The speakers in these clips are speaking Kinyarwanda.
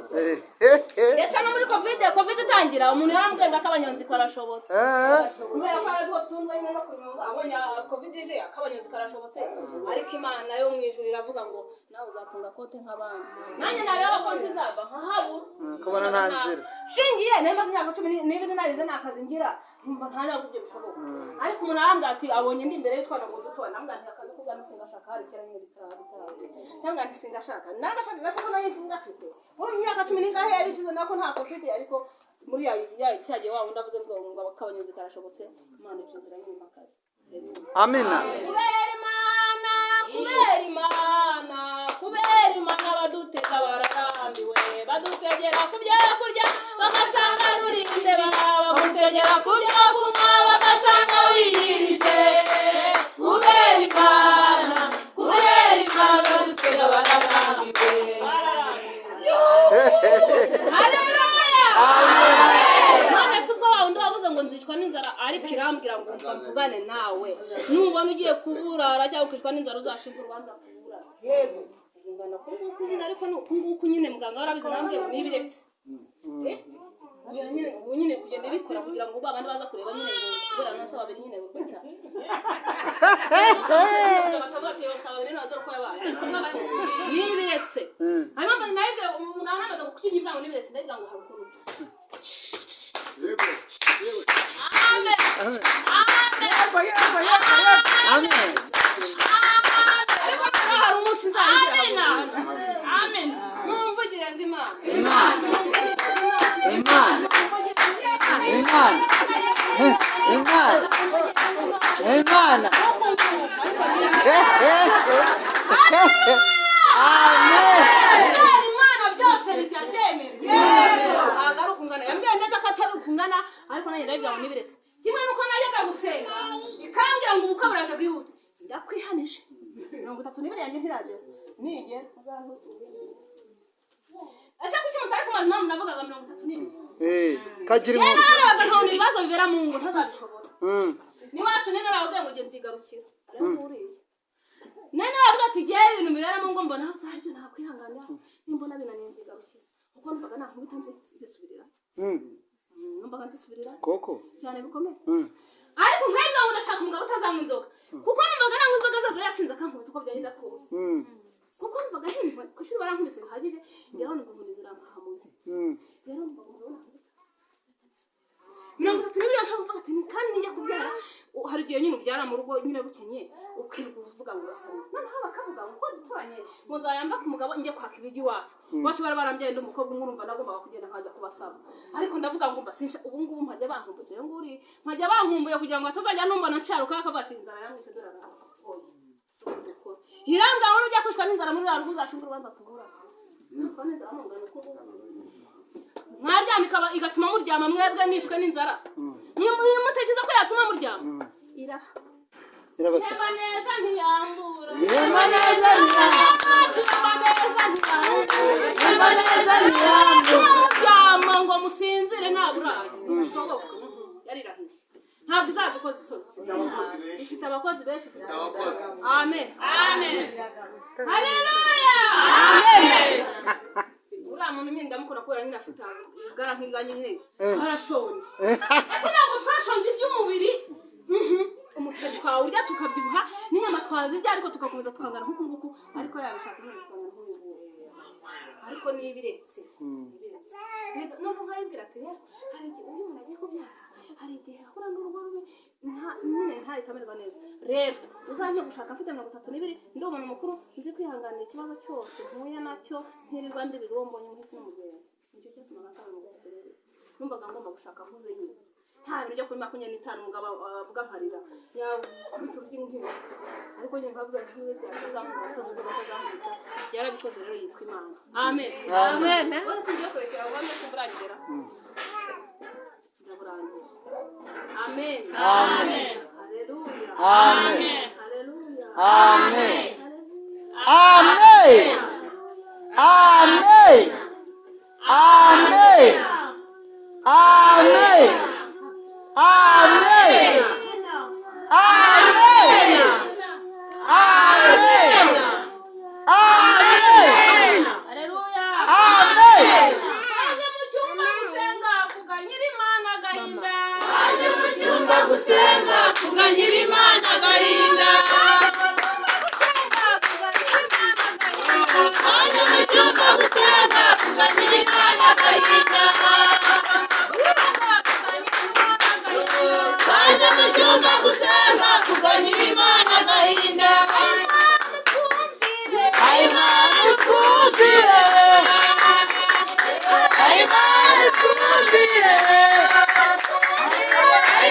ndetse no muri covid itangira umuntu yarambwiye ngo akabanyonzi karashobotse kubera ko ari tundwa nyine no kunyonga abonye covid ije akabanyonzi karashobotse ariko Imana yo mu ijuru iravuga ngo nawe uzatunga kote nk'abandi nanjye nareba ko nzizava nkahabu kubona nta nzira shingiye nemaze imyaka 12 narize nakazi ngira numva nta ntabwo ibyo bishoboka ariko umuntu arambwira ati abonye ndi imbere y'utwana ngo dutoya nambwira nti akazi kugana singashaka hari kera nyine bitara cyangwa nti singashaka nagashaka gase ko nayo ngafite muri imyaka 10 n'ingahe yarishize nako nta profit ariko muri ya cyagiye wa wundi avuze ngo akabanyuze karashobotse Imana icinzira nyine akazi amina kubera Imana baduteka bararambiwe badutegera ku byo kurya bagasanga rurimbe bagutegera ku byo kunywa bagasanga wiyirishe kubera Imana baduteka bararambiwe none se ubwo wundi wavuze ngo nzicwa n'inzara ariko irambwira ngo mvugane nawe nubona ugiye kuburara cyangwa ukishwa n'inzara uzashinga urubanza kubura yego ngana kunguku nyine ariko nukunguku nyine muganga warabize nambwiye nibiretse nyine kugenda bikora kugira ngo babandi baza kureba nyine ngo kubera nasaba babiri nyine gukota batavuga ati yosaba babiri n'adoro ko yabaye nibiretse hanyuma mbona nayize umuganga namaze kukinyibwa ngo nibiretse ndagira ngo harukuru amen amen hari umunsi nzayigira amen mumvugire ndima Imana byose bijyatemerwa agaruka ungana yambwiye neza ko atari ukungana ariko nanjye ndabigira ngo nibiretse kimwe nuko najyaga gusenga ikambwira ngo ubukwe buraje bwihute ndakwihanije 32 yanjye ntiragera nigera ese kuki mutari kumaza impamvu navugaga 32 kagira inkuru ntabwo ibibazo bibera mu ngo ntazabishobora niwacu nene nabavuga ngo ngenzigarukira nene nabavuga ati giye ibintu bibera mu ngo mbona aho zabyo nta kwihanganira nimbona binaniye nzigarukira kuko numvaga nta nkubita nzisubirira numvaga nzisubirira koko cyane bikomeye ariko nk'aho ngo ndashaka umugabo utazanywa inzoga kuko numvaga nanywa inzoga zaza yasinze akankubita uko byagenda kose kuko numvaga ntimba ku ishuri barankubise bihagije ngeraho n'ubuvuzi zirampahamuye rero numvaga umugabo 32 ntavuga ati kandi njya kubyara hari igihe nyine ubyara mu rugo nyine rukenye ukwirirwa uvuga ngo urasana noneho bakavuga ngo duturanye ngo nzayamba ku mugabo njye kwaka ibigi wacu bari barambyaye ndi umukobwa umurumva nagombaga kugenda nkajya kubasaba ariko ndavuga ngo mba sinsha ubu ngubu mpajya bankumbuye rero nguri mpajya bankumbuye kugira ngo atazajya numva nacaruka akavuga inzara yamwishe dorara hiranga aho ujya kwishwa n'inzara muri rugo uzashunga urubanza kubura nutwa n'inzara mu ngano ko mwaryamika igatuma muryama mwebwe nishwe n'inzara mwe mutekereza ko yatuma muryama irabasa neza ntiyambura muryama ngo musinzire ntaburaye yarirahiye ntabwo izagukoza isoni ifite abakozi benshi amen haleluya uriya muntu nyine ndamukora kubera nyine afite igara nk'inganya nyine arashonje ariko ntabwo twashonje iby'umubiri umuceri twawurya tukabyibuha n'inyama twazirya ariko tugakomeza tukangana nk'uku nguku ariko yabishaka nyine tukangana nk'uyu ariko nibiretse noneho nkayibwira ati rero hari igihe uyu muntu agiye kubyara hari igihe ahura n'urugo rubi nyine ntahitamererwa neza rero uzampe gushaka mfite 32 ndi umuntu mukuru nzi kwihanganira ikibazo cyose nkuye nacyo ntirirwa ndirira uwo mbonye muhisi n'umugenzi nicyo cyatuma nasanga ngo rero numvaga ngomba gushaka nkuze nyine nta bintu byo kuri 25 umugabo avuga nkarira yakubita urw'inkibo ariko nyine nkavuga ntiwe byasuzamura ko yarabikoze rero yitwa Imana amen wese ngiye kurekera ngo bamwe kumburangera amen haleluya Baje mu cyumba gusenga kuganyira Imana agahinda. Imana twumvire, Imana twumvire,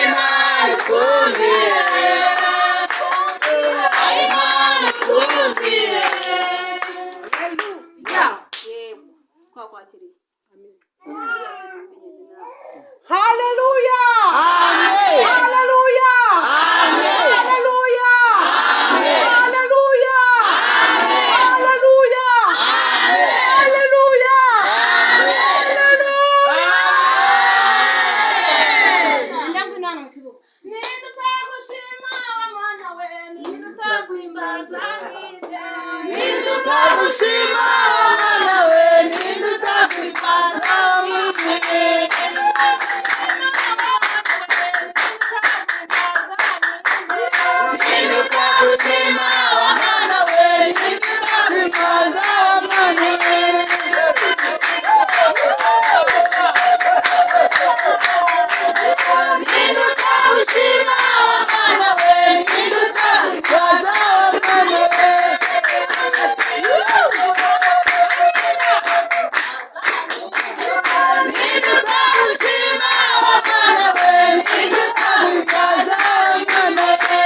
Imana twumvire, Imana twumvire. Twakwakiriye. Amen. Hallelujah! Amen. Hallelujah! Amen. Hallelujah! Amen. Hallelujah! Hallelujah! Hallelujah! Ndabwira hano mu kibuga. Ninde utagushima Mana we, ninde utaguhimbaza ninde. Ninde Utagushima Mana we, ninde utaguhimbaza ninde utagushima Mana we, ninde utaguhimbaza Mana we. Ninde utagushima Mana we, ninde utaguhimbaza Mana we. Ninde utagushima Mana we, ninde utaguhimbaza Mana we.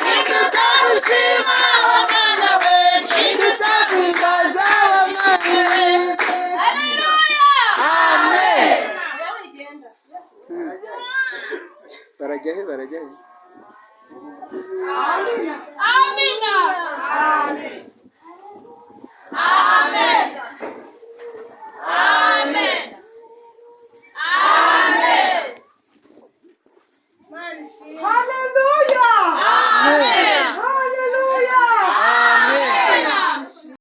Ninde utagushima Mana we, ninde utaguhimbaza Mana we. Amen. Barajya he? Amina.